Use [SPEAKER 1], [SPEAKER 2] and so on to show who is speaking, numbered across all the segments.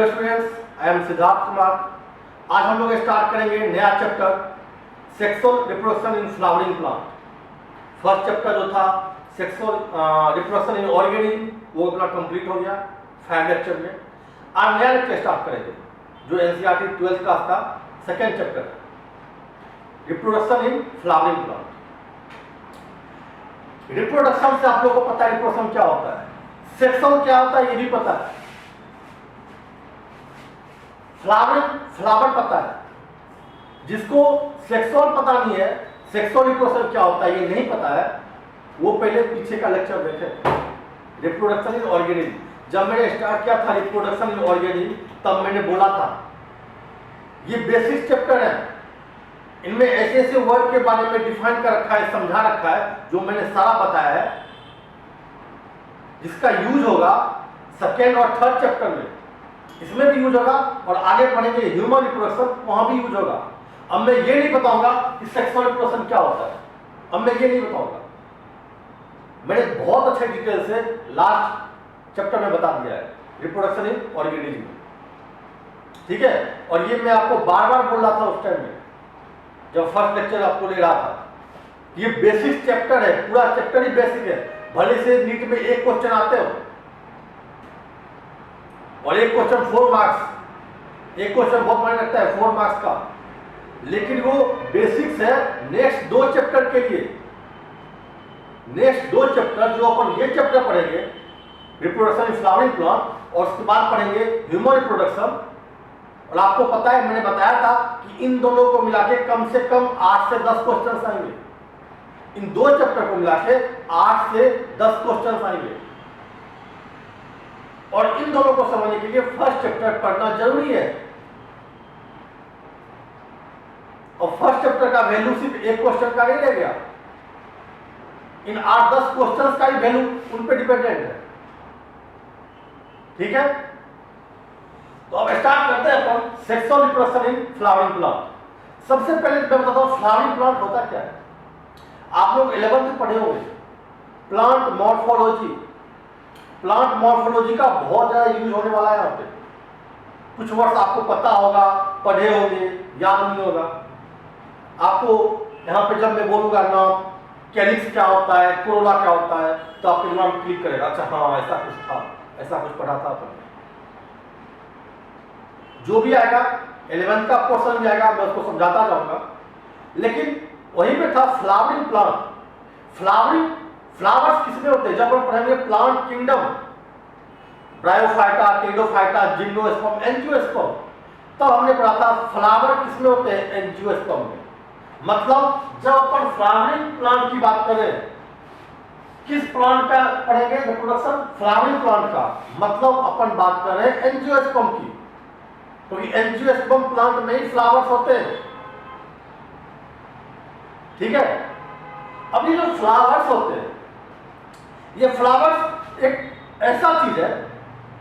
[SPEAKER 1] Hello students, I am Siddharth Kumar. आज हम लोग स्टार्ट करेंगे नया chapter sexual reproduction in flowering plant. First chapter जो था सेक्सुअल रिप्रोडक्शन इन ऑर्गेनिज्म वो अपना कंप्लीट हो गया 5 लेक्चर में। आज नया लेक्चर स्टार्ट करेंगे जो एनसीईआरटी 12th क्लास का सेकेंड चैप्टर है, reproduction in flowering plant. Reproduction से आप लोगों को पता है रिप्रोडक्शन क्या होता है, सेक्सुअल क्या होता है ये भी पता है, फ्लावर पता है। जिसको सेक्सुअल पता नहीं है, सेक्सुअल रिप्रोडक्शन क्या होता है ये नहीं पता है, वो पहले पीछे का लेक्चर देखे रिप्रोडक्शन इन ऑर्गेनिज्म। जब मैंने स्टार्ट किया था रिप्रोडक्शन इन ऑर्गेनिज्म तब मैंने बोला था ये बेसिक चैप्टर है, इनमें ऐसे ऐसे वर्ड के बारे में डिफाइन कर रखा है, समझा रखा है, जो मैंने सारा बताया है, जिसका यूज होगा सेकेंड और थर्ड चैप्टर में, इसमें भी यूज होगा और आगे पढ़ेंगे ह्यूमन रिप्रोडक्शन वहां भी यूज होगा। अब मैं ये नहीं बताऊंगा कि सेक्सुअल रिप्रोडक्शन क्या होता है, अब मैं ये नहीं बताऊंगा, मैंने बहुत अच्छे डिटेल से लास्ट चैप्टर में बता दिया है रिप्रोडक्शन इन ऑर्गेनिज्म। ठीक है, और ये मैं आपको बार बार बोल रहा था उस टाइम में जब फर्स्ट लेक्चर आपको ले रहा था, ये बेसिक चैप्टर है, पूरा चैप्टर ही बेसिक है। भले से नीट में एक क्वेश्चन आते हो और एक क्वेश्चन 4 मार्क्स, एक क्वेश्चन बहुत मायने रखता है 4 मार्क्स का, लेकिन वो बेसिक्स है नेक्स्ट 2 चैप्टर के लिए। नेक्स्ट 2 चैप्टर जो अपन ये चैप्टर पढ़ेंगे रिप्रोडक्शन इन फ्लावरिंग प्लांट और उसके बाद पढ़ेंगे ह्यूमन रिप्रोडक्शन। और आपको पता है मैंने बताया था कि इन दोनों को मिला के कम से कम 8 से 10 क्वेश्चन आएंगे। इन 2 चैप्टर को मिला के 8 से 10 क्वेश्चन आएंगे और इन दोनों को समझने के लिए फर्स्ट चैप्टर पढ़ना जरूरी है। और फर्स्ट चैप्टर का वैल्यू सिर्फ एक क्वेश्चन का नहीं रह गया, इन 8-10 क्वेश्चंस का ही वैल्यू उन पे डिपेंडेंट है। ठीक है, तो अब स्टार्ट करते हैं अपन sexual reproduction in flowering plant. सबसे पहले मैं बताता हूं फ्लावरिंग प्लांट होता क्या है। आप लोग 11th में पढ़े होंगे प्लांट मॉर्फोलॉजी। प्लांट मॉर्फोलॉजी का बहुत ज्यादा यूज होने वाला है यहाँ पे। कुछ वर्ड्स आपको पता होगा, पढ़े होंगे, याद नहीं होगा आपको। यहाँ पे जब मैं बोलूंगा नाम कैलिक्स क्या होता है, कोरोला क्या होता है, तो आपके दिमाग में क्लिक करेगा, अच्छा हाँ ऐसा कुछ था, ऐसा कुछ पढ़ा था अपन। जो भी आएगा 11th का पोर्शन भी आएगा, मैं उसको समझाता जाऊंगा। लेकिन वहीं पे था फ्लावरिंग प्लांट। फ्लावर्स किसमें होते हैं, जब हम पढ़ेंगे plant kingdom, bryophyta, Pteridophyta, gymnosperm, angiosperm, तब हमने पढ़ा था फ्लावर किसमें होते हैं, एंजियोस्पर्म में। मतलब जब अपन फ्लावरिंग प्लांट की बात करें, किस प्लांट का पढ़ेंगे रिप्रोडक्शन, फ्लावरिंग प्लांट का, मतलब अपन बात कर रहे हैं एंजियोस्पर्म की, क्योंकि एंजियोस्पर्म प्लांट में ही फ्लावर्स होते हैं। ठीक है, अब ये जो फ्लावर्स होते हैं, ये फ्लावर्स एक ऐसा चीज है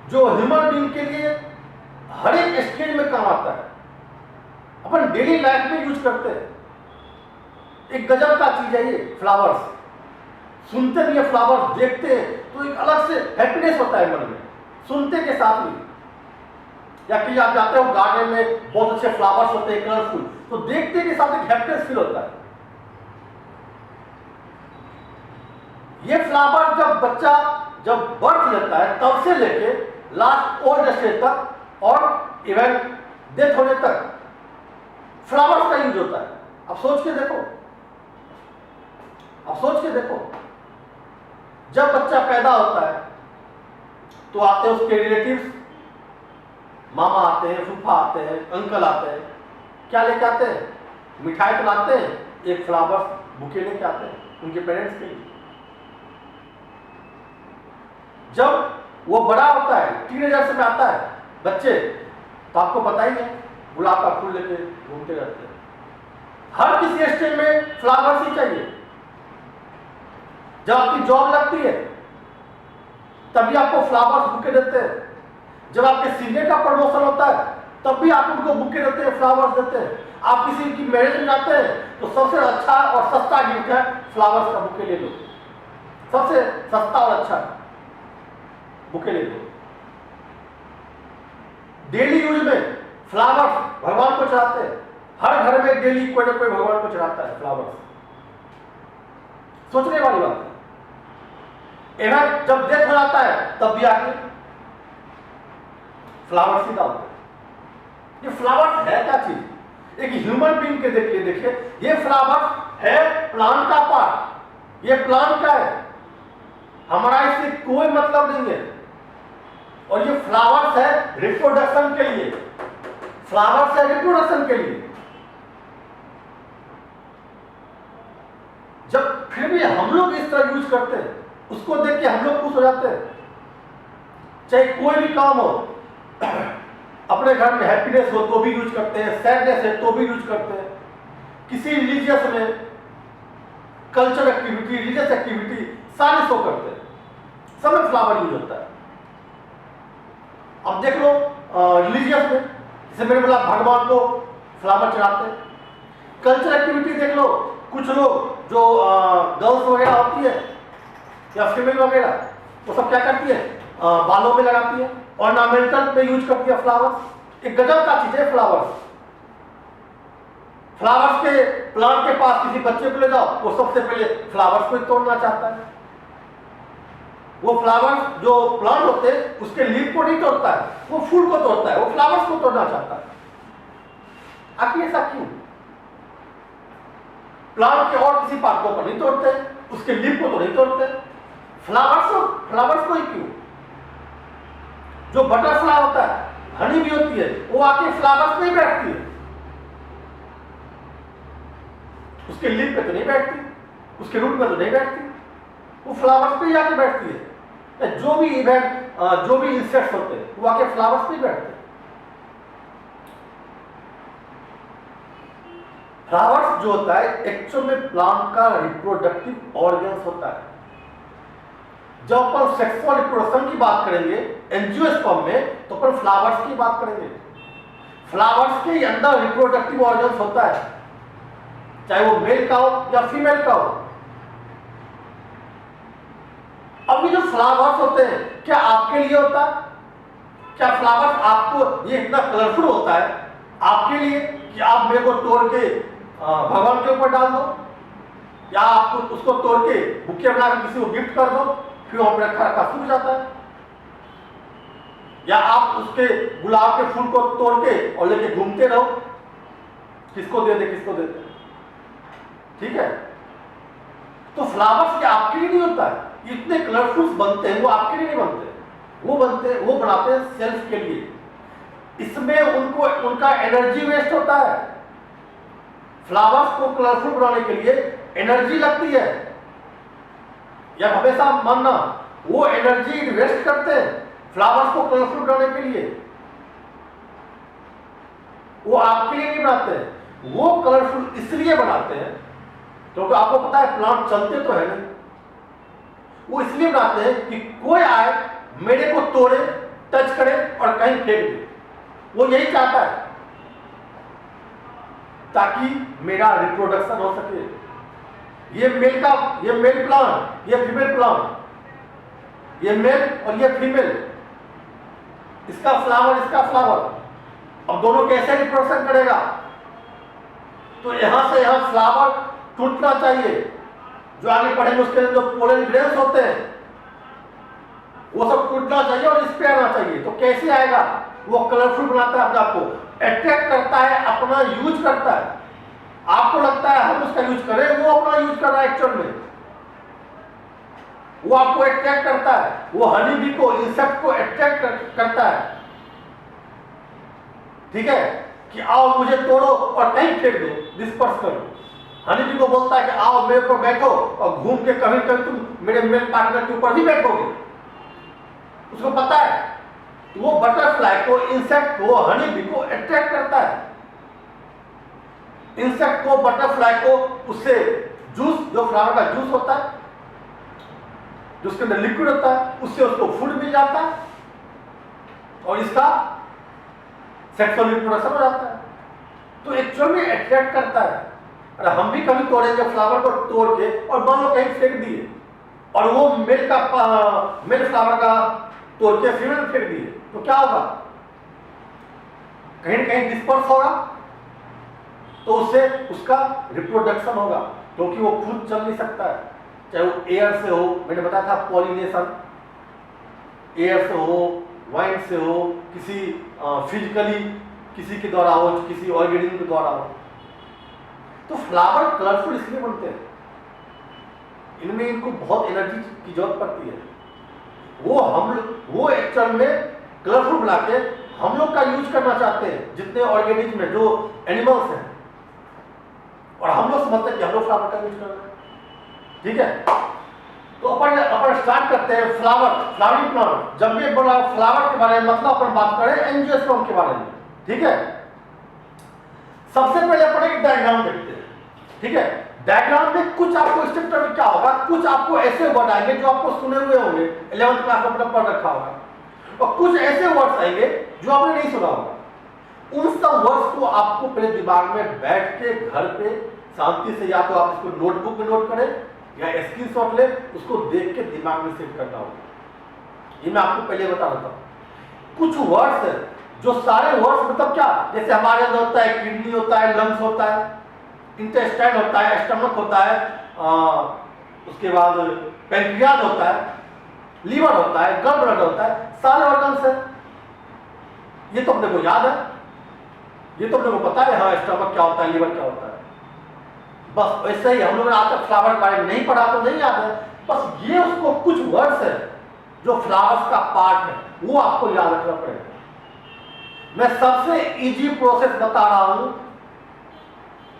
[SPEAKER 1] जो ह्यूमन बीइंग के लिए हर एक स्टेज में काम आता है, अपन डेली लाइफ में यूज करते हैं। एक गजब का चीज है ये फ्लावर्स। सुनते भी है फ्लावर्स, देखते हैं तो एक अलग से हैप्पीनेस होता है मन में, सुनते के साथ भी। या कि आप जाते हो गार्डन में, बहुत अच्छे फ्लावर्स होते हैं कलरफुल, तो देखते के साथ एक हैप्पीनेस फील होता है। ये फ्लावर जब बच्चा जब बर्थ लेता है तब से लेके लास्ट ओल्ड स्टेज तक और इवन डेथ होने तक फ्लावर्स का यूज होता है। अब सोच के देखो, जब बच्चा पैदा होता है तो आते हैं उसके रिलेटिव्स, मामा आते हैं, फूफा आते हैं, अंकल आते हैं, क्या लेके आते हैं, मिठाई तो लाते हैं, एक फ्लावर्स बुके लेके आते हैं उनके पेरेंट्स के लिए। जब वो बड़ा होता है, टीनेजर में आता है बच्चे, तो आपको पता ही है गुलाब का फूल लेके घूमते रहते हैं। हर किसी स्टेज में फ्लावर्स ही चाहिए। जब आपकी जॉब लगती है तभी आपको फ्लावर्स बुके देते हैं। जब आपके सीनियर का प्रमोशन होता है तब भी आप उनको बुके देते हैं, फ्लावर्स देते हैं। आप किसी की मैरिज में जाते हैं तो सबसे अच्छा और सस्ता गिफ्ट है फ्लावर्स का बुके ले लो, सबसे सस्ता और अच्छा बुके ले लो। डेली यूज में फ्लावर्स भगवान को चढ़ाते हैं, हर घर में डेली कोई ना कोई भगवान को चढ़ाता है फ्लावर्स। सोचने वाली बात है। इवन जब डेथ हो जाता है तब भी आके फ्लावर्स ही डालते हैं। ये फ्लावर्स है क्या चीज? एक ह्यूमन बीइंग के देखिए ये फ्लावर्स है प्लांट का पार्ट, ये प्लांट का है, हमारा इससे कोई मतलब नहीं है। और ये फ्लावर्स है रिप्रोडक्शन के लिए, फ्लावर्स है रिप्रोडक्शन के लिए। जब फिर भी हम लोग इस तरह यूज करते हैं, उसको देख के हम लोग खुश हो जाते हैं। चाहे कोई भी काम हो, अपने घर में हैप्पीनेस हो तो भी यूज करते हैं, सैडनेस है तो भी यूज करते हैं, किसी रिलीजियस में कल्चर एक्टिविटी, रिलीजियस एक्टिविटी सारी शो करते हैं, सब में फ्लावर यूज होता है। अब देख लो रिलीजियस में, जैसे मैंने बोला भगवान को फ्लावर चढ़ाते हैं। कल्चर एक्टिविटी देख लो, कुछ लोग जो गर्ल्स वगैरह होती है या फीमेल वगैरह, वो सब क्या करती है, बालों में लगाती है, ऑर्नामेंटल में यूज करती है फ्लावर्स। एक गजब का चीज है फ्लावर्स। फ्लावर्स के प्लांट के पास किसी बच्चे को ले जाओ, वो सबसे पहले फ्लावर्स को ही तोड़ना चाहता है। वो फ्लावर्स जो प्लांट होते हैं उसके लीफ को नहीं तोड़ता है, वो फूल को तोड़ता है, वो फ्लावर्स को तोड़ना चाहता है। आखिर ऐसा क्यों? प्लांट के और किसी पार्ट को नहीं तोड़ते, उसके लीफ को तो नहीं तोड़ते, फ्लावर्स को ही क्यों? जो बटरफ्लाई होता है, हनी भी होती है, वो आके फ्लावर्स में ही बैठती है, उसके लीफ पे तो नहीं बैठती, उसके रूट में तो नहीं बैठती, वो फ्लावर्स पे ही आके बैठती है। जो भी इवेंट, जो भी इंसेक्ट्स होते हैं वो आके फ्लावर्स पे ही बैठते हैं। फ्लावर्स जो होता है एक्चुअल में प्लांट का रिप्रोडक्टिव ऑर्गन्स होता है। जब अपन सेक्सुअल रिप्रोडक्शन की बात करेंगे एंजियोस्पर्म में, तो अपन फ्लावर्स की बात करेंगे। फ्लावर्स के अंदर रिप्रोडक्टिव ऑर्गन्स होता है, चाहे वो मेल का हो या फीमेल का हो। अब ये जो फ्लावर्स होते हैं, क्या आपके लिए होता है? क्या फ्लावर्स आपको ये इतना कलरफुल होता है आपके लिए कि आप मेरे को तोड़ के भगवान के ऊपर डाल दो, या आप उसको तोड़ के बुके बनाकर किसी को गिफ्ट कर दो, फिर वहां पर रखा सूख जाता है? या आप उसके गुलाब के फूल को तोड़ के और लेके घूमते रहो, किसको दे दे किसको दे दे, ठीक है? तो फ्लावर्स क्या आपके लिए नहीं होता है? इतने कलरफुल बनते हैं, वो आपके लिए नहीं बनते, वो बनाते हैं सेल्फ के लिए। इसमें उनको उनका एनर्जी वेस्ट होता है। फ्लावर्स को कलरफुल बनाने के लिए एनर्जी लगती है, या हमेशा मानना वो एनर्जी इन्वेस्ट करते हैं फ्लावर्स को कलरफुल बनाने के लिए, वो आपके लिए नहीं बनाते हैं। वो कलरफुल इसलिए बनाते हैं क्योंकि आपको पता है प्लांट चलते तो है नहीं, वो इसलिए बनाते हैं कि कोई आए मेरे को तोड़े, टच करे और कहीं फेंक दे। वो यही चाहता है ताकि मेरा रिप्रोडक्शन हो सके। ये मेल प्लांट, ये फीमेल प्लांट, ये मेल और ये फीमेल, इसका फ्लावर, अब दोनों कैसे रिप्रोडक्शन करेगा? तो यहां से यहां फ्लावर टूटना चाहिए, जो आगे पढ़ेंगे उसके अंदर जो पोलन ग्रेन्स होते हैं वो सब टूटना चाहिए और इस पे आना चाहिए। तो कैसे आएगा? वो कलरफुल बनाता है अपने आप को, अट्रैक्ट करता है, अपना यूज करता है। आपको लगता है हम उसका यूज करें, वो अपना यूज कर रहा है एक्चुअल में। वो आपको अट्रैक्ट करता है, वो हनी बी को, इंसेक्ट को अट्रैक्ट करता है, ठीक है? कि आओ मुझे तोड़ो और कहीं फेंक दो, डिस्पर्स करो। हनी बी को बोलता है कि आओ मेरे पर बैठो और घूम के कभी कभी तुम मेरे मेल पार्टनर के ऊपर भी बैठोगे। उसको पता है कि वो बटरफ्लाई को, इंसेक्ट को, हनी बी को अट्रैक्ट करता है। इंसेक्ट को, बटरफ्लाई को उससे जूस, जो फ्लावर का जूस होता है, जो उसके अंदर लिक्विड होता है, उससे उसको फूड मिल जाता है और इसका सेक्सुअल रिप्रोडक्शन हो जाता है। तो एक्चुअल में अट्रैक्ट करता है। अरे हम भी कभी तोड़ेंगे फ्लावर को, तोड़ के और मान लो कहीं फेंक दिए, और वो मेल फ्लावर का तोड़ के फीमेल फेंक दिए, तो क्या होगा? कहीं ना कहीं डिस्पर्स होगा, तो उससे उसका रिप्रोडक्शन होगा, क्योंकि वो खुद चल नहीं सकता है, चाहे वो एयर से हो, मैंने बताया था पॉलिनेशन, एयर से हो, वाइन से हो, किसी फिजिकली किसी के द्वारा हो, किसी ऑर्गेनिज्म के द्वारा हो। तो फ्लावर कलरफुल इसलिए बनते हैं, इनमें इनको बहुत एनर्जी की जरूरत पड़ती है। वो एक्चुअल में कलरफुल बना के हम लोग का यूज करना चाहते हैं, जितने ऑर्गेनिज्म में जो एनिमल्स हैं, और हम लोग समझते हैं कि हम लोग फ्लावर का यूज कर रहे हैं। ठीक है, तो अपन स्टार्ट करते हैं फ्लावरिंग प्लांट। जब भी बोला फ्लावर के बारे में, मतलब अपन बात करें एंजियोस्पर्म के बारे में। ठीक है, सबसे पहले अपन एक डायग्राम देखते हैं। ठीक है, डायग्राम में कुछ आपको स्ट्रक्चर में क्या होगा, कुछ आपको ऐसे वर्ड आएंगे जो आपको सुने हुए होंगे, 11th क्लास में अपने पढ़ रखा होगा, और कुछ ऐसे वर्ड्स आएंगे जो आपने नहीं सुना होगा। उन सब वर्ड्स को आपको पहले दिमाग में बैठ के घर पे शांति से, या तो आप इसको नोटबुक में नोट करें या स्क्रीनशॉट ले, उसको देख के दिमाग में सेव करना होगा। ये मैं आपको पहले बता देता हूं। कुछ वर्ड्स है जो सारे वर्ड्स मतलब क्या, जैसे हमारे अंदर होता है किडनी होता है, लंग्स होता है, इंटेस्टाइन होता है, स्टमक होता है, उसके बाद पैंक्रियाज होता है, लीवर होता है, गल ब्लड होता है, सारे ऑर्गन्स है। ये तो अपने को याद है, ये तो अपने को पता है, हाँ स्टमक क्या होता है, लीवर क्या होता है। बस वैसे ही हम लोगों ने आज तक फ्लावर के बारे में नहीं पढ़ा तो नहीं याद है, बस ये उसको कुछ वर्ड्स है जो फ्लावर्स का पार्ट है, वो आपको याद रखना पड़ेगा। मैं सबसे इजी प्रोसेस बता रहा हूं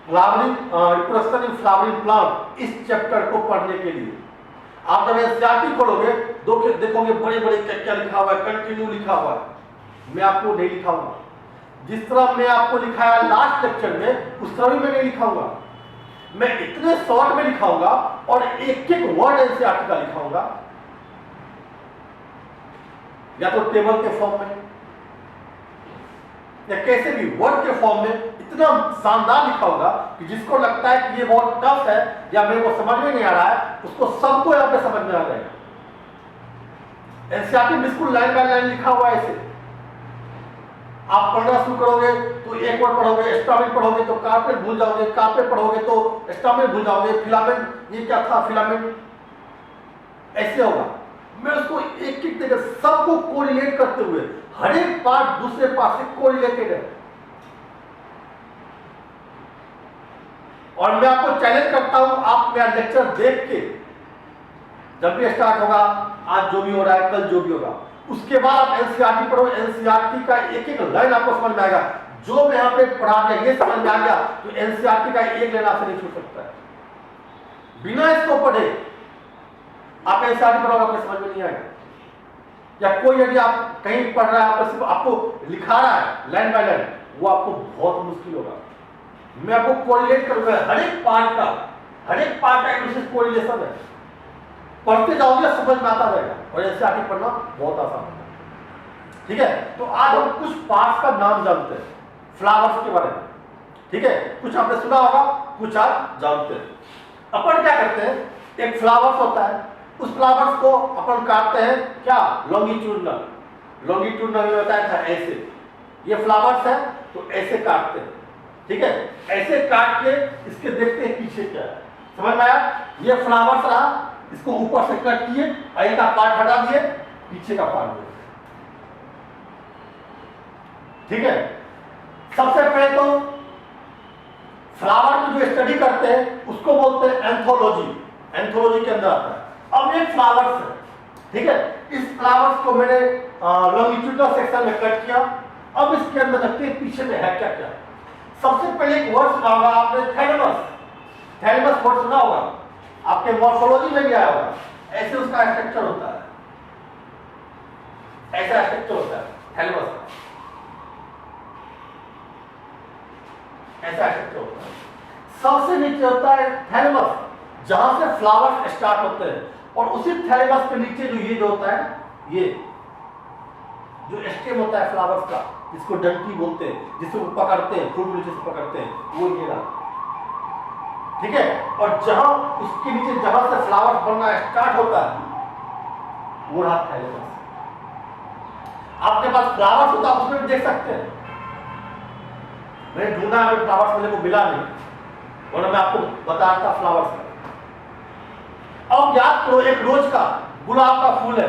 [SPEAKER 1] flowering, reproduction in flowering plant, इस चैप्टर को पढ़ने के लिए। आप जब एनसीईआरटी पढ़ोगे देखोगे बड़े बड़े क्या लिखा हुआ है, कंटिन्यू लिखा हुआ है। मैं आपको नहीं लिखाऊंगा, जिस तरह मैं आपको लिखाया लास्ट लेक्चर में, उस तरह भी मैं नहीं लिखाऊंगा। मैं इतने शॉर्ट में लिखाऊंगा और एक एक वर्ड एनसीईआरटी का लिखाऊंगा, या तो टेबल के फॉर्म में या कैसे भी वर्ड के फॉर्म में, इतना शानदार लिखाऊंगा कि जिसको लगता है कि ये बहुत टफ है या मेरे को समझ में नहीं आ रहा है, उसको सबको यहां पे समझ में आ जाएगा। एनसीईआरटी बिल्कुल लाइन बाय लाइन लिखा हुआ है ऐसे। आप पढ़ना शुरू करोगे तो एक वर्ड पढ़ोगे, स्टामिन पढ़ोगे तो कार्पेट भूल जाओगे, कार्पेट पढ़ोगे तो स्टामिन भूल जाओगे, फिलामेंट ये क्या था, फिलामेंट ऐसे होगा। मैं उसको एक एक जगह सबको कोरिलेट करते हुए, हर एक पार्ट दूसरे पार्ट से कोरिलेटेड है। और मैं आपको चैलेंज करता हूं, आप मेरा लेक्चर देख के जब भी स्टार्ट होगा, आज जो भी हो रहा है, कल जो भी होगा, उसके बाद आप एनसीईआरटी पढ़ो। एनसीईआरटी का एक एक लाइन आपको समझ में आएगा। जो मैं यहां पे पढ़ा दिया ये समझ में आ गया तो एनसीईआरटी का एक लाइन आपसे नहीं छूट सकता है। बिना इसको पढ़े आप एनसीईआरटी पढ़ोगे, आपको समझ में नहीं आएगा। या कोई यदि आप कहीं पढ़ रहा है, आपको लिखा रहा है लाइन बाय लाइन, वो आपको बहुत मुश्किल होगा। मैं आपको कोरिलेट करूंगा, हर एक पार्ट का एक विशेष कोरिलेशन है। पढ़ते जाओगे समझ में आता रहेगा, और एनसीईआरटी पढ़ना बहुत आसान है। ठीक है, तो आज हम कुछ पार्ट्स का नाम जानते हैं फ्लावर्स के बारे में। ठीक है, कुछ आपने सुना होगा, कुछ आप जानते हैं। अपन क्या करते हैं, एक फ्लावर्स होता है, उस फ्लावर्स को अपन काटते हैं क्या, लॉन्गिट्यूडनल में बताया था ऐसे। ये फ्लावर्स है तो ऐसे काटते हैं। ठीक है, ऐसे काट के इसके देखते हैं पीछे क्या है। समझ में आया, ये फ्लावर्स रहा, इसको ऊपर से कट किए, आगे का पार्ट हटा दिए, पीछे का पार्ट दिए। ठीक है, सबसे पहले तो फ्लावर की जो स्टडी करते हैं उसको बोलते हैं एंथोलॉजी। एंथोलॉजी के अंदर आता है। अब ये फ्लावर्स है, ठीक है, इस फ्लावर्स को मैंने लॉन्गिट्यूडनल सेक्शन में कट किया। अब इसके अंदर देखते हैं पीछे में है क्या क्या। सबसे पहले एक वर्ड सुना होगा आपने, थैलेमस। थैलेमस वर्ड सुना होगा, आपके मॉर्फोलॉजी में भी आया होगा। ऐसे उसका स्ट्रक्चर होता है, ऐसा स्ट्रक्चर होता है थैलेमस का, ऐसा स्ट्रक्चर होता है। सबसे नीचे होता है थैलेमस, जहां से फ्लावर्स स्टार्ट होते हैं, और उसी थैलेमस के नीचे जो होता है, ये जो स्टेम होता है फ्लावर्स का, जिसको डंटी बोलते हैं, जिसको पकड़ते हैं, फ्रूट नीचे से पकड़ते हैं, वो ये रहा। ठीक है, और जहां उसके नीचे जहां से फ्लावर्स बनना स्टार्ट होता है, वो रहा थैलेमस। आपके पास फ्लावर्स होता है, उसमें भी देख सकते हैं मैंने ढूंढा, हमें फ्लावर्स मेरे को मिला नहीं, वरना मैं आपको बता रहा था फ्लावर्स का। अब याद करो, एक रोज का गुलाब का फूल है,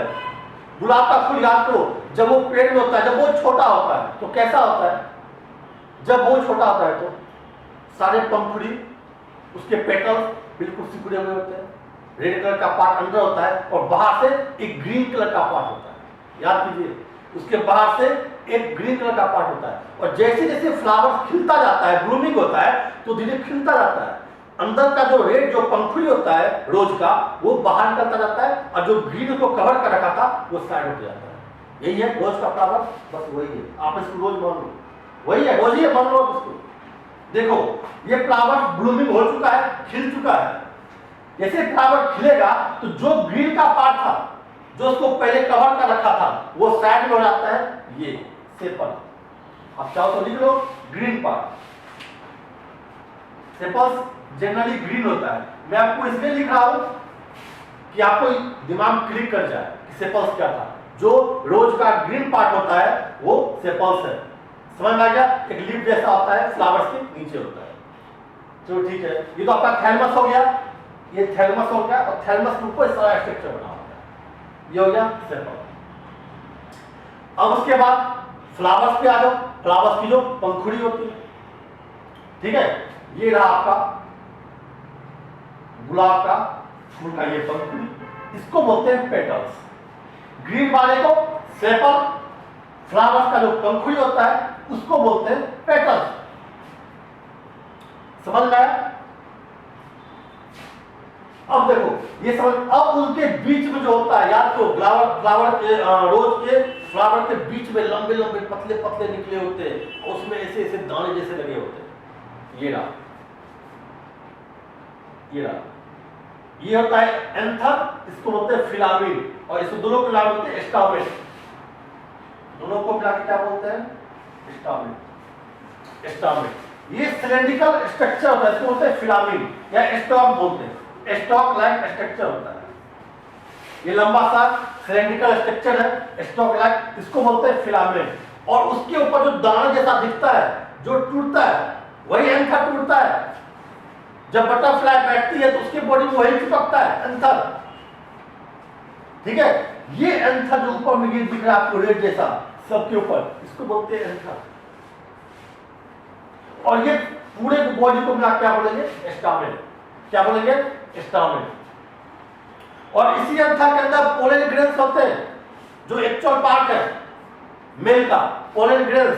[SPEAKER 1] गुलाब का फूल याद करो, जब वो पेड़ में होता है, जब वो छोटा होता है तो कैसा होता है? जब वो छोटा होता है तो सारे पंखुड़ी, उसके पेटल्स बिल्कुल सिकुड़े हुए होते हैं, रेड कलर का पार्ट अंदर होता है और बाहर से एक ग्रीन कलर का पार्ट होता है। याद कीजिए, उसके बाहर से एक ग्रीन कलर का पार्ट होता है, और जैसे जैसे फ्लावर खिलता जाता है, ब्लूमिंग होता है, तो धीरे खिलता जाता है, अंदर का जो रेड जो पंखुड़ी होता है रोज का, वो बाहर निकलता जाता है, और जो ग्रीन को कवर कर रखा था वो साइड होता जाता है। यही है रोज का फ्लावर, बस वही है, आप इसको रोज मान लो, वही है, रोज ही मान लो आप इसको। देखो ये फ्लावर ब्लूमिंग हो चुका है, खिल चुका है, जैसे फ्लावर खिलेगा तो जो ग्रीन का पार्ट था, जो उसको पहले कवर कर रखा था, वो साइड में हो जाता है, ये सेपल। आप चाहो तो लिख लो green part, sepals generally green होता है। मैं आपको इसलिए लिख रहा हूं कि आपको दिमाग क्लिक कर जाए कि सेपल्स क्या था। जो रोज का ग्रीन पार्ट होता है वो सेपल्स है, समझ में आ गया? एक लीफ जैसा होता है, फ्लावर्स के नीचे होता है। चलो ठीक है, ये तो आपका थैलमस हो गया, ये थैलमस हो गया, और थैलमस के ऊपर सारा स्ट्रक्चर बना होता है, ये हो गया सेपल। अब उसके बाद फ्लावर्स पे आ जाओ, फ्लावर्स की जो पंखुड़ी होती है, ठीक है, ये रहा आपका गुलाब का फूल का ये पंखुड़ी, इसको बोलते हैं पेटल्स। ग्रीन वाले को सेपल, फ्लावर्स का जो पंखुड़ी होता है उसको बोलते हैं पेटल्स। समझ में आया? अब देखो ये समझ, अब उनके बीच में जो होता है, याद तो फ्लावर के रोज के फ्लावर के बीच में लंबे लंबे पतले पतले निकले होते हैं, और उसमें ऐसे ऐसे दाने जैसे लगे होते हैं। ये रहा, ये रहा, ये होता है एंथर, इसको बोलते हैं फिलामेंट, और इसको दोनों को मिला बोलते हैं स्टामेन। दोनों को मिला के क्या बोलते हैं? Stamen, stamen. ये सिलेंड्रिकल स्ट्रक्चर होता है, इसको बोलते हैं फिलामेंट या स्टॉक बोलते हैं, स्टॉक लाइक स्ट्रक्चर होता है। ये लंबा सा सिलेंड्रिकल स्ट्रक्चर है, स्टॉक लाइक, इसको बोलते हैं फिलामेंट। और उसके ऊपर जो दाना जैसा दिखता है, जो टूटता है, वही एंथर टूटता है। जब बटरफ्लाई बैठती है तो उसके बॉडी में वही चिपकता है, एंथर, ठीक है। ये एंथर जो ऊपर में ये दिख रहा है आपको रेड जैसा सबके ऊपर, इसको बोलते हैं एंथर। और ये पूरे बॉडी को मिला क्या बोलेंगे? स्टामेन। क्या बोलेंगे? स्टामेन। और इसी एंथर के अंदर पोलन ग्रेन्स होते हैं, जो एक्चुअल पार्ट है मेल का, पोलन ग्रेन्स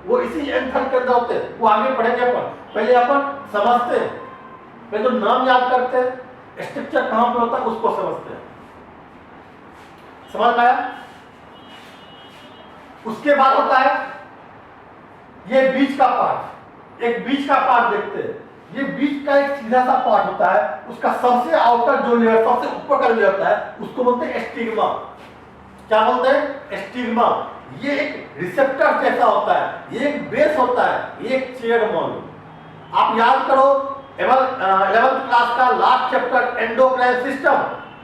[SPEAKER 1] वो इसी एंथर के अंदर होते हैं। वो आगे पढ़ेंगे अपन, पहले अपन समझते हैं, पहले तो नाम याद करते हैं, स्ट्रक्चर कहां पर होता है उसको समझते हैं। समझ में आया? उसके बाद होता है ये बीच का पार्ट, एक बीच का पार्ट देखते हैं। ये बीच का एक सीधा सा पार्ट होता है, उसका सबसे आउटर जो लेयर, सबसे ऊपर का लेयर होता है उसको बोलते हैं स्टिग्मा। क्या बोलते हैं? स्टिग्मा। ये एक रिसेप्टर जैसा होता है, ये एक बेस होता है, ये एक चेयर मान लो। आप याद करो 11th क्लास का लास्ट चैप्टर एंडोक्राइन सिस्टम,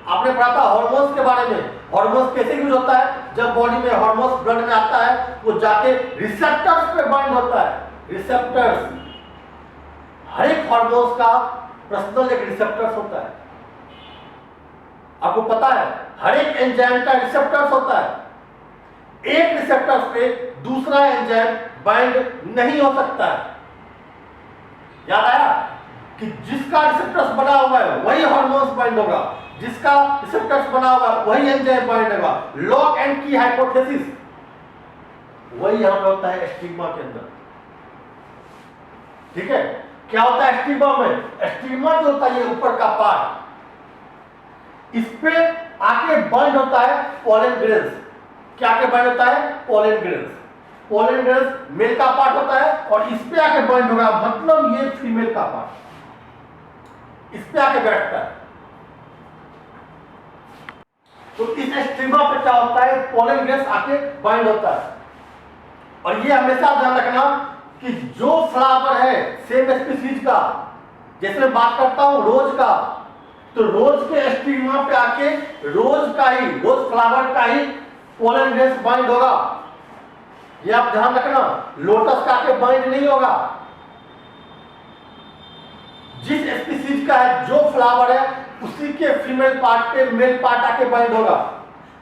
[SPEAKER 1] आपने पढ़ा था हार्मोन्स के बारे में। हार्मोन्स कैसे यूज होता है? जब बॉडी में हार्मोन्स ब्लड में आता है, वो जाके रिसेप्टर्स पे बाइंड होता है। रिसेप्टर्स, हर एक हार्मोन्स का पर्सनल एक रिसेप्टर्स होता है। आपको पता है हर एक एंजाइम का रिसेप्टर्स होता है। एक रिसेप्टर्स पे दूसरा एंजाइम बाइंड नहीं हो सकता है। याद आया कि जिसका रिसेप्टर्स बना हुआ है वही हार्मोन्स बाइंड होगा, जिसका रिसेप्टर्स बना होगा वही एंजाइम बाइंड होगा। लॉक एंड की हाइपोथेसिस वही यहां पे होता है स्टिग्मा के अंदर, ठीक है। क्या होता है स्टिग्मा में? स्टिग्मा जो होता है ये ऊपर का पार्ट, इस पे आके बाइंड होता है पोलन ग्रेन्स। क्या आके बाइंड होता है? Pollen grains. Pollen grains male का पार्ट होता है और इस पे आके बाइंड होगा, मतलब ये फीमेल का पार्ट इस पे आके बैठता है। तो इस स्टिग्मा पे क्या होता है? पोलन ग्रेन्स आके बाइंड होता है। और ये हमेशा ध्यान रखना कि जो फ्लावर है सेम स्पीसीज का, जैसे मैं बात करता हूं रोज का, तो रोज के स्टिग्मा पे आके रोज का ही, रोज फ्लावर का ही पोलन ग्रेन्स बाइंड होगा। ये आप ध्यान रखना, लोटस का आके बाइंड नहीं होगा। जिस स्पीसीज का है जो फ्लावर है उसी के फीमेल पार्ट पे मेल पार्ट आके बाइंड होगा।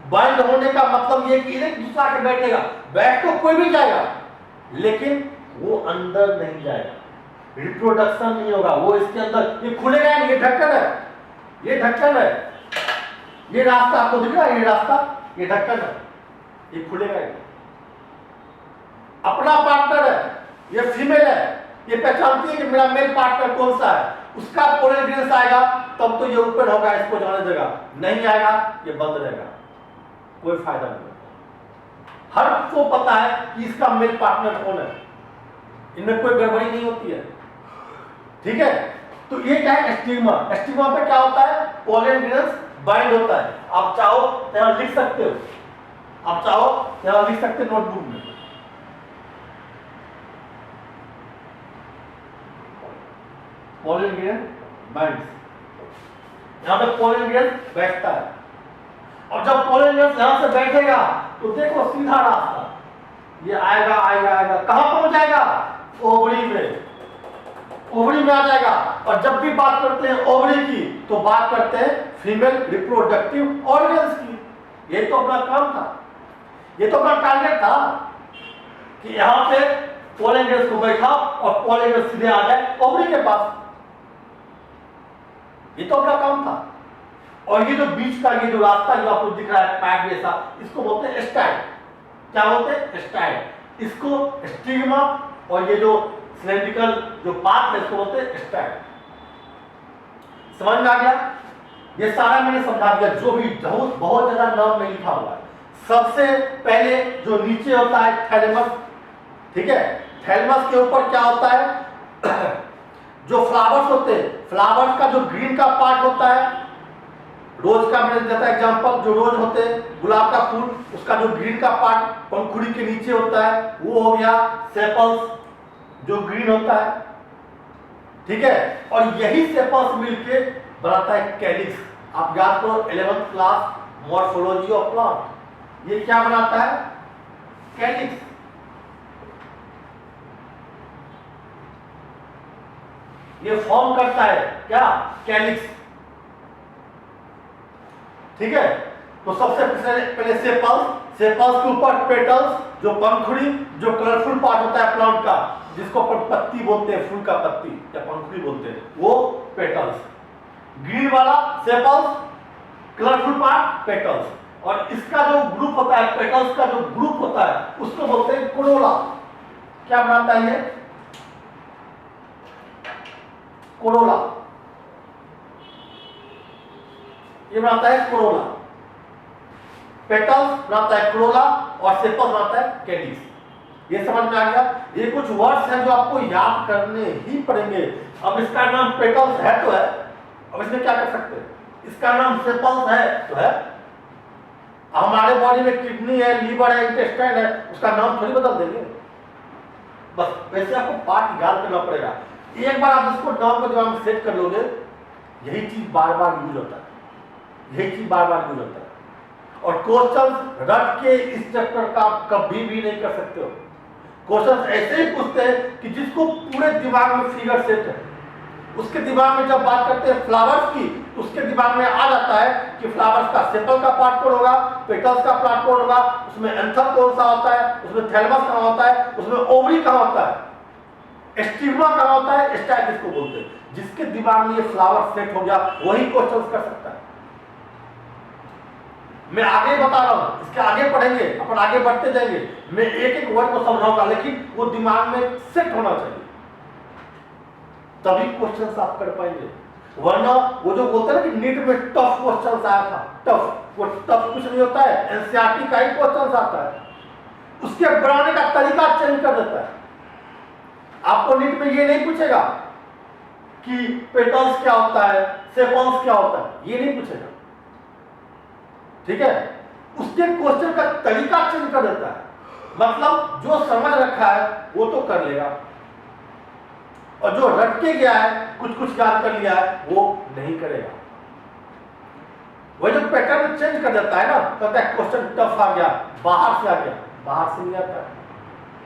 [SPEAKER 1] बाइंड होने का मतलब ये कि एक दूसरा के बैठेगा, बैठ तो कोई भी जाएगा लेकिन वो अंदर नहीं जाएगा, रिप्रोडक्शन नहीं होगा वो इसके अंदर, ये खुलेगा नहीं, ये ढक्कन है, ये ढक्कन है, ये रास्ता आपको दिख रहा है, ये रास्ता, ये ढक्कन है, ये खुलेगा नहीं। अपना पार्टनर है, ये फीमेल है, ये पहचानती है कि मेरा मेल पार्टनर कौन सा है, उसका पोलन ग्रेन्स आएगा तब तो ये ओपन होगा, इसको जाने देगा, नहीं आएगा ये बंद रहेगा, कोई फायदा नहीं। हर को पता है कि इसका मेल पार्टनर कौन है, इनमें कोई गड़बड़ी नहीं होती है, ठीक है। तो ये क्या है स्टिग्मा, स्टिग्मा पे क्या होता है, पोलन ग्रेन्स बाइंड होता है। आप चाहो तो यहां लिख सकते हो, आप चाहो यहां लिख सकते नोटबुक में, पोलन ग्रेन बाइंड्स, यहां पे पोलन ग्रेन बैठता है और जब पोलन ग्रेन यहां से बैठेगा तो देखो सीधा रास्ता, ये आएगा आएगा आएगा, कहां पहुंच जाएगा, ओवरी में, ओवरी में आ जाएगा। और जब भी बात करते हैं ओवरी की तो बात करते हैं फीमेल रिप्रोडक्टिव ऑर्गन्स की। ये तो अपना काम था, ये तो अपना टारगेट था कि यहां पे पोलन ग्रेन को बैठा और पोलन ग्रेन सीधे आ जाए ओवरी के पास, ये तो अपना काम था। और ये जो बीच का ये जो रास्ता जो आपको दिख रहा है पैक जैसा, इसको बोलते हैं स्टाइल, क्या बोलते हैं स्टाइल, इसको स्टिग्मा, और ये जो सिलेंड्रिकल जो पाथ है इसको बोलते हैं स्टाइल। समझ में आ गया, ये सारा मैंने समझा दिया, जो भी बहुत ज्यादा नाम में लिखा हुआ है। सबसे पहले जो नीचे होता है थैलेमस, ठीक है, थैलेमस के ऊपर क्या होता है जो फ्लावर्स होते हैं, फ्लावर्स का जो ग्रीन का पार्ट होता है, रोज का मैंने देता एग्जांपल, जो रोज होते हैं गुलाब का फूल, उसका जो ग्रीन का पार्ट पंखुड़ी के नीचे होता है वो हो गया सेपल्स, जो ग्रीन होता है, ठीक है। और यही सेपल्स मिलके बनाता है कैलिक्स। आप याद करो 11th class morphology of plant, ये क्या बनाता है, कैलिक्स। ये फॉर्म करता है क्या, कैलिक्स, ठीक है। तो सबसे पहले सेपल्स, सेपल्स के ऊपर पेटल्स, जो पंखुड़ी, जो कलरफुल पार्ट होता है प्लांट का, जिसको अपन पत्ती बोलते हैं, फूल का पत्ती या पंखुड़ी बोलते हैं, वो पेटल्स, ग्रीन वाला सेपल्स, कलरफुल पार्ट पेटल्स, और इसका जो ग्रुप होता है, पेटल्स का जो ग्रुप होता है उसको बोलते हैं कोरोला। क्या बनाता है ये, कोरोला, ये बनाता है कोरोला, पेटल्स बनाता है कोरोला और सेपल्स बनाता है कैलिक्स। ये समझ में आ गया। ये कुछ वर्ड्स हैं जो आपको याद करने ही पड़ेंगे। अब इसका नाम पेटल्स है तो है, अब इसमें क्या कर सकते हैं, इसका नाम सेपल्स है तो है। हमारे बॉडी में किडनी है, लीवर है, इंटेस्टाइन है, उसका नाम थोड़ी बदल देंगे, बस वैसे आपको पार्ट याद करना पड़ेगा। एक बार आप इसको नाम को दिमाग में सेट कर लोगे, यही चीज बार बार यूज होता है, यही चीज बार बार यूज होता है। और क्वेश्चंस रट के इस चैप्टर का आप कभी भी नहीं कर सकते हो। क्वेश्चंस ऐसे ही पूछते हैं कि जिसको पूरे दिमाग में फिगर सेट है, उसके दिमाग में जब बात करते हैं फ्लावर्स की तो उसके दिमाग में आ जाता है कि फ्लावर्स का सेपल का पार्ट कौन होगा, पेटल्स का पार्ट कौन होगा, उसमें एंथर कौन सा होता है, उसमें थैलेमस कहां होता है, उसमें ओवरी कहां होता है, स्टिग्मा कहां होता है, स्टाइल किसको बोलते हैं। जिसके दिमाग में ये फ्लावर सेट हो गया वही क्वेश्चंस कर सकता है। मैं आगे बता रहा हूं, इसके आगे पढ़ेंगे, अपन आगे बढ़ते जाएंगे, मैं एक एक वर्ड को समझाऊंगा, लेकिन वो दिमाग में सेट होना चाहिए, तभी क्वेश्चंस आप कर पाएंगे। वरना वो जो बोलते हैं ना कि नीट में टफ क्वेश्चंस आया था, टफ, वो टफ कुछ नहीं होता है, एनसीईआरटी का ही क्वेश्चंस आता है, उसके बनाने का तरीका चेंज कर देता है। आपको नीट में ये नहीं पूछेगा कि पेटल्स क्या होता है, सेपल्स क्या होता है, ये नहीं पूछेगा, ठीक है। उसके क्वेश्चन का तरीका चेंज कर देता है, मतलब जो समझ रखा है वो तो कर लेगा, और जो रट के गया है, कुछ कुछ याद कर लिया है, वो नहीं करेगा। वही जो पैटर्न चेंज कर देता है ना, कहता है क्वेश्चन टफ आ गया, बाहर से आ गया, बाहर से नहीं आता है,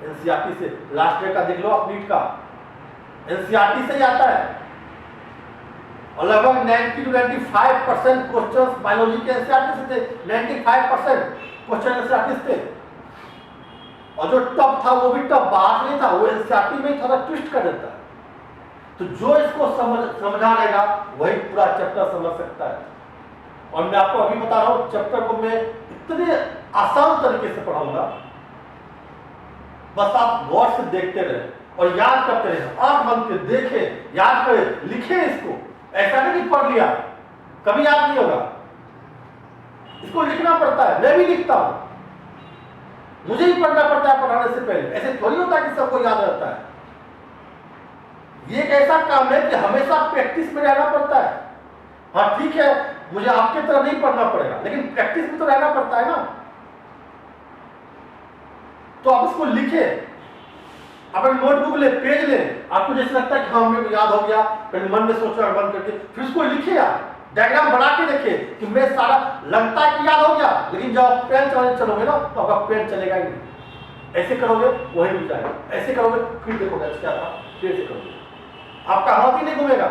[SPEAKER 1] एनसीईआरटी से। लास्ट ईयर का देख लो आप नीट का, एनसीईआरटी से ही आता है, और लगभग 90 to 95% क्वेश्चंस बायोलॉजी के एनसीईआरटी से थे। 95% क्वेश्चन एनसीईआरटी थे, और जो टफ था वो भी टफ बाहर नहीं था, वो एनसीईआरटी में थोड़ा ट्विस्ट कर देता है। तो जो इसको समझा लेगा वही पूरा चैप्टर समझ सकता है। और मैं आपको अभी बता रहा हूं, चैप्टर को मैं इतने आसान तरीके से पढ़ाऊंगा, बस आप गौर से देखते रहे और याद करते रहे, आंख बंद के देखें, याद करें, लिखें इसको। ऐसा नहीं कि पढ़ लिया कभी याद नहीं होगा, इसको लिखना पड़ता है। मैं भी लिखता हूं, मुझे ही पढ़ना पड़ता है पढ़ाने से पहले। ऐसे थोड़ी होता है कि सबको याद रहता है। ये एक ऐसा काम है कि हमेशा प्रैक्टिस में रहना पड़ता है। हाँ ठीक है, मुझे आपके तरह नहीं पढ़ना पड़ेगा, लेकिन प्रैक्टिस में तो रहना पड़ता है ना। तो आप इसको लिखे, अपने नोटबुक ले, पेज ले, आपको जैसे लगता है कि हाँ मेरे को याद हो गया, पहले मन में सोचो बंद करके, फिर उसको लिखे आप, डायग्राम बना के देखे कि मैं सारा लगता है कि याद हो गया, लेकिन जब आप पेन चलाने चलोगे ना तो आपका पेन चलेगा ही नहीं। ऐसे करोगे वही रुक जाएगा, ऐसे करोगे फिर देखोगे क्या था, फिर से करोगे, आपका हाथ ही नहीं घूमेगा।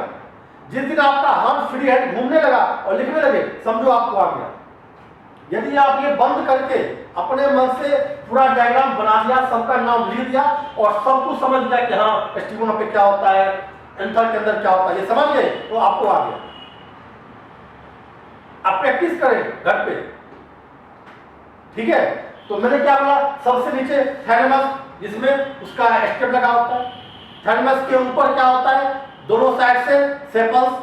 [SPEAKER 1] जिस दिन आपका हाथ फ्री हैंड घूमने लगा और लिखने लगे, समझो आपको आ गया। यदि आप ये बंद करके अपने मन से पूरा डायग्राम बना दिया, सबका नाम लिख दिया और सब कुछ समझ लिया कि हाँ स्टिग्मा पे क्या होता है, एंथर के अंदर क्या होता है, ये समझ गए तो आपको आ गया। आप प्रैक्टिस करें घर पे, ठीक है। तो मैंने क्या बोला, सबसे नीचे थैलेमस, जिसमें उसका स्टेप लगा होता है। थैलेमस के ऊपर क्या होता है, दोनों साइड से सेपल्स,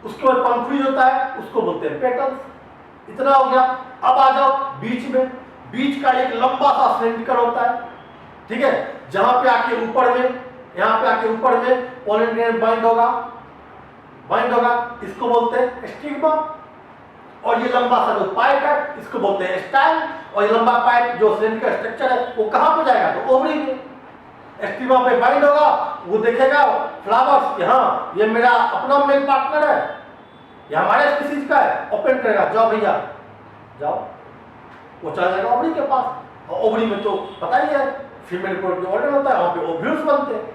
[SPEAKER 1] उसके ऊपर पंखुड़ी होता है, उसको बोलते हैं पेटल्स। इतना हो गया। अब आ जाओ बीच में, बीच का एक लंबा सा सिलेंडर होता है, ठीक है, जहां पे आके ऊपर में, यहां पे आके ऊपर में पोलन ग्रैंड बाइंड होगा, इसको बोलते हैं स्टिग्मा। और ये लंबा सा जो पाइप है इसको बोलते हैं स्टाइल। और ये लंबा पाइप जो सिलेंडर का स्ट्रक्चर है वो कहां पे जाएगा, तो ओवरी में। स्टिग्मा पे बाइंड होगा, वो देखेगा फ्लावर्स, हाँ ये मेरा अपना मेल पार्टनर है, ये हमारे स्पीसीज का है, ओपन करेगा, जाओ भैया जाओ, वो चला जाएगा ओवरी के पास। और ओवरी में तो पता ही है फीमेल रिप्रोडक्टिव ऑर्गन होता है, वहां पे ओव्यूल्स बनते हैं।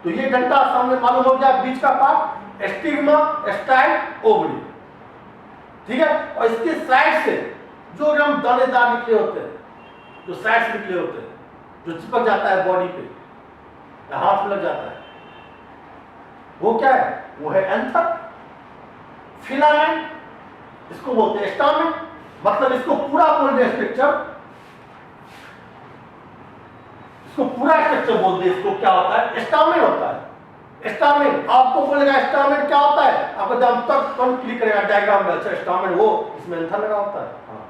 [SPEAKER 1] तो ये डंडा सामने मालूम हो गया, बीच का पार्ट स्टिग्मा, स्टाइल, ओवरी, ठीक है। और इसके साइड से जो हम दानेदार निकले होते हैं, जो साइड से निकले होते हैं, जो चिपक जाता है बॉडी पे, हाथ में लग जाता है, वो क्या है, वो है एंथर। फिलामेंट इसको बोलते हैं स्टामेन, मतलब इसको पूरा बोलते हैं स्ट्रक्चर, इसको पूरा स्ट्रक्चर बोलते हैं। इसको क्या होता है, स्टामेन होता है। स्टामेन आपको बोलेगा स्टामेन क्या होता है, आपको जब तक कौन क्लिक करेगा डायग्राम में, अच्छा स्टामेन वो इसमें एंथर लगा होता है। हाँ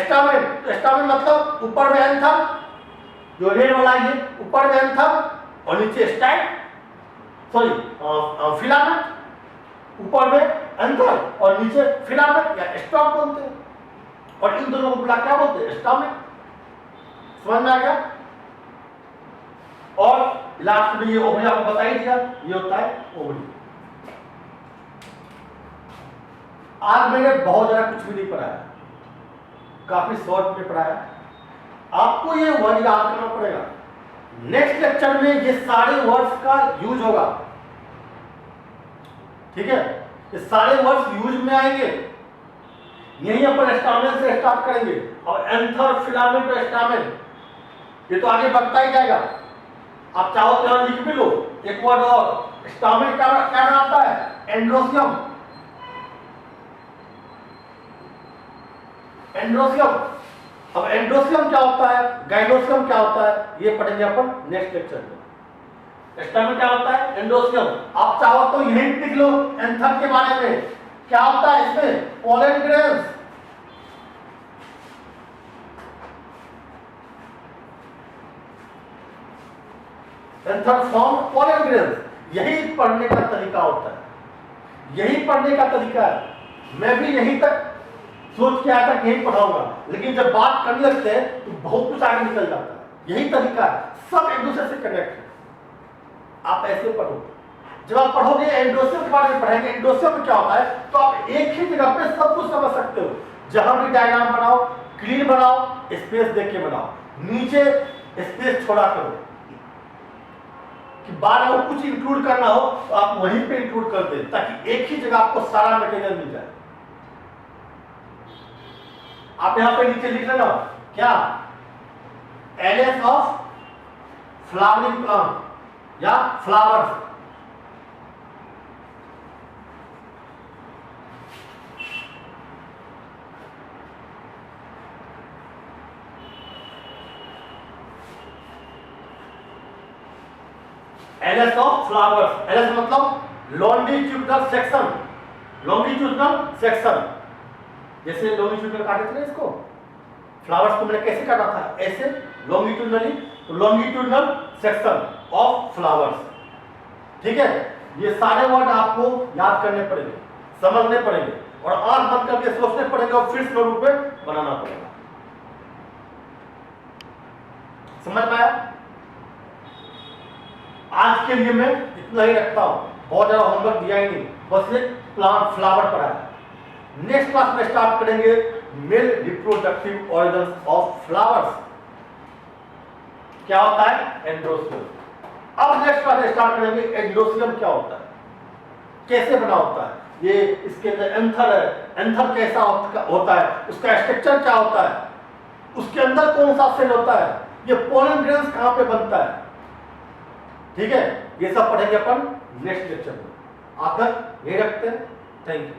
[SPEAKER 1] स्टामेन मतलब ऊपर में एंथर, जो रेड वाला है ऊपर में एंथर और नीचे स्टाइल, सॉरी फिलामेंट, ऊपर में एंथर और नीचे फिलामेंट या स्टॉक बोलते हैं। और इन दोनों को बुला क्या बोलते हैं, स्टामेन। समझ में आ गया। और लास्ट में ये ओवरी आपको बता ही दिया, ये होता है ओवरी। आज मैंने बहुत ज्यादा कुछ भी नहीं पढ़ाया, काफी शॉर्ट में पढ़ाया। आपको ये वर्ड याद करना पड़ेगा। नेक्स्ट लेक्चर में ये सारे वर्ड्स का यूज होगा, ठीक है। ये सारे वर्ड्स यूज में आएंगे। यही अपन स्टामेन से स्टार्ट करेंगे और एंथर, फिलामेंट और स्टामेन, ये तो आगे बढ़ता ही जाएगा। आप चाहो तो लिख भी लो एक वर्ड और, स्टामेन क्या बनाता है, एंड्रोसियम। एंड्रोसियम, अब एंड्रोसियम क्या होता है, गाइनोसियम क्या होता है, ये पढ़ेंगे अपन नेक्स्ट लेक्चर में। स्टामेन क्या होता है, एंड्रोसियम। आप चाहो तो यही लिख लो एंथर के बारे में, क्या होता है इसमें, pollen grains. Anther form pollen grains. यही पढ़ने का तरीका होता है, यही पढ़ने का तरीका है। मैं भी यहीं तक सोच के आया था कि यही पढ़ाऊंगा, लेकिन जब बात करने लगते हैं तो बहुत कुछ आगे निकल जाता है। यही तरीका है, सब एक दूसरे से कनेक्ट है। आप ऐसे पढ़ो, जब आप पढ़ोगे एंडोसियम के बारे में पढ़ेंगे, एंडोसियम में क्या होता है, तो आप एक ही जगह पे सब कुछ समझ सकते हो। जहां भी डायग्राम बनाओ, क्लीन बनाओ, स्पेस देख के बनाओ, नीचे स्पेस छोड़ा करो। कि बार बार कुछ इंक्लूड करना हो तो आप वहीं पे इंक्लूड कर दें, ताकि एक ही जगह आपको सारा मटेरियल मिल जाए। आप यहां पे नीचे लिख लेना क्या, एलियास ऑफ फ्लावरिंग प्लांट या flowers. L S of flowers, L S मतलब लॉन्गिट्यूडनल सेक्शन, लॉन्गिट्यूडनल सेक्शन। जैसे लॉन्गिट्यूडनल काटे थे ना इसको, फ्लावर्स को मैंने कैसे काटा था, ऐसे लॉन्गिट्यूडनली, तो लॉन्गिट्यूडनल सेक्शन ऑफ फ्लावर्स। ठीक है, ये सारे वर्ड आपको याद करने पड़ेंगे, समझने पड़ेंगे और आंख बंद करके सोचने पड़ेंगे और फिर स्वरूप में बनाना पड़ेगा। समझ में आया? आज के लिए मैं इतना ही रखता हूं, बहुत ज्यादा होमवर्क दिया ही नहीं, बस एक प्लांट फ्लावर पढ़ा है। नेक्स्ट क्लास में स्टार्ट करेंगे male reproductive organs of flowers, क्या होता है एंड्रोसियम। अब नेक्स्ट क्लास स्टार्ट करेंगे एंड्रोसियम क्या होता है, कैसे बना होता है, ये इसके अंदर एंथर है, एंथर कैसा होता है, उसका स्ट्रक्चर क्या होता है, उसके अंदर कौन सा सेल होता है, ये पोलन ग्रेन्स कहां पे बनता है। ठीक है, ये सब पढ़ेंगे अपन नेक्स्ट लेक्चर में। आकर ये रखते हैं। Thank you.